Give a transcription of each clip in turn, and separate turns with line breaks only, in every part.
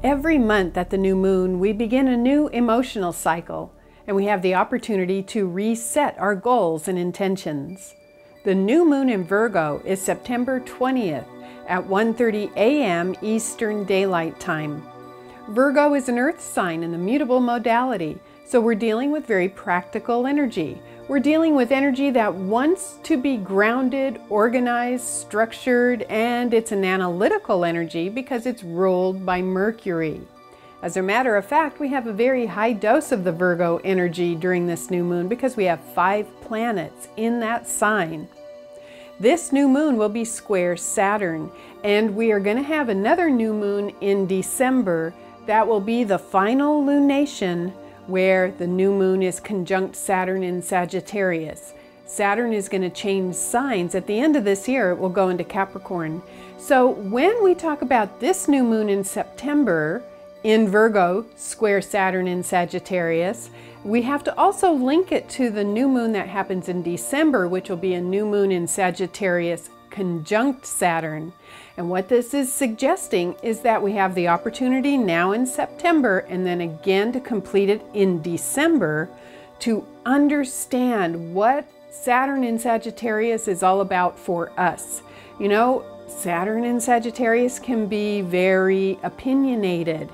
Every month at the new moon, we begin a new emotional cycle, and we have the opportunity to reset our goals and intentions. The new moon in Virgo is September 20th at 1:30 a.m. Eastern Daylight Time. Virgo is an earth sign in the mutable modality, so we're dealing with very practical energy. We're dealing with energy that wants to be grounded, organized, structured, and it's an analytical energy because it's ruled by Mercury. As a matter of fact, we have a very high dose of the Virgo energy during this new moon because we have 5 planets in that sign. This new moon will be square Saturn, and we are going to have another new moon in December that will be the final lunation where the new moon is conjunct Saturn in Sagittarius. Saturn is going to change signs. At the end of this year, it will go into Capricorn. So when we talk about this new moon in September in Virgo, square Saturn in Sagittarius, we have to also link it to the new moon that happens in December, which will be a new moon in Sagittarius conjunct Saturn. And what this is suggesting is that we have the opportunity now in September and then again to complete it in December to understand what Saturn in Sagittarius is all about for us. You know, Saturn in Sagittarius can be very opinionated.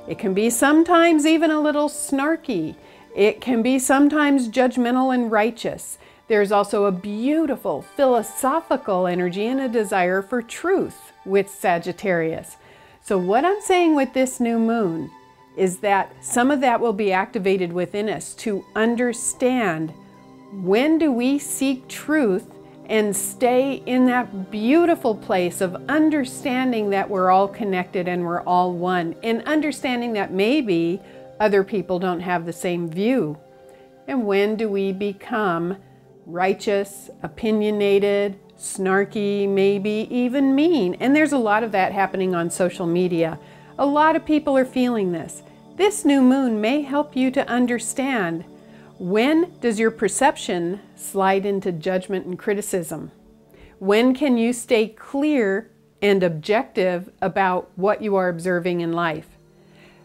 It can be sometimes even a little snarky. It can be sometimes judgmental and righteous. There's also a beautiful philosophical energy and a desire for truth with Sagittarius. So what I'm saying with this new moon is that some of that will be activated within us to understand when do we seek truth and stay in that beautiful place of understanding that we're all connected and we're all one, and understanding that maybe other people don't have the same view. And when do we become righteous, opinionated, snarky, maybe even mean? And there's a lot of that happening on social media. A lot of people are feeling this. This new moon may help you to understand when does your perception slide into judgment and criticism? When can you stay clear and objective about what you are observing in life?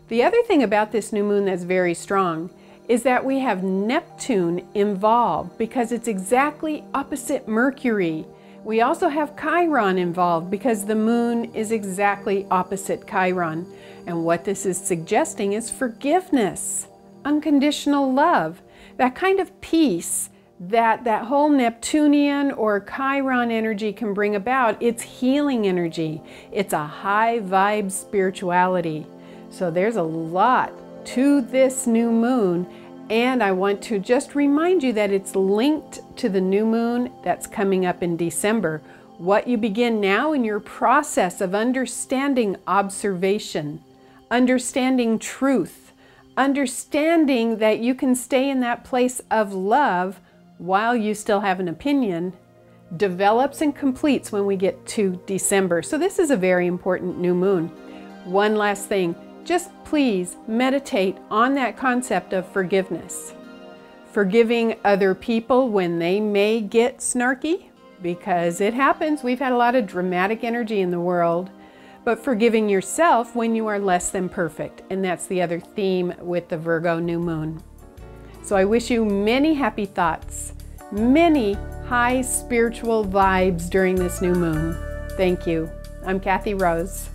The other thing about this new moon that's very strong is that we have Neptune involved because it's exactly opposite Mercury. We also have Chiron involved because the moon is exactly opposite Chiron. And what this is suggesting is forgiveness, unconditional love, that kind of peace that whole Neptunian or Chiron energy can bring about. It's healing energy. It's a high vibe spirituality. So there's a lot to this new moon, and I want to just remind you that it's linked to the new moon that's coming up in December. What you begin now in your process of understanding observation, understanding truth, understanding that you can stay in that place of love while you still have an opinion, develops and completes when we get to December. So this is a very important new moon. One last thing. Just please meditate on that concept of forgiveness. Forgiving other people when they may get snarky, because it happens. We've had a lot of dramatic energy in the world. But forgiving yourself when you are less than perfect. And that's the other theme with the Virgo new moon. So I wish you many happy thoughts, many high spiritual vibes during this new moon. Thank you. I'm Kathy Rose.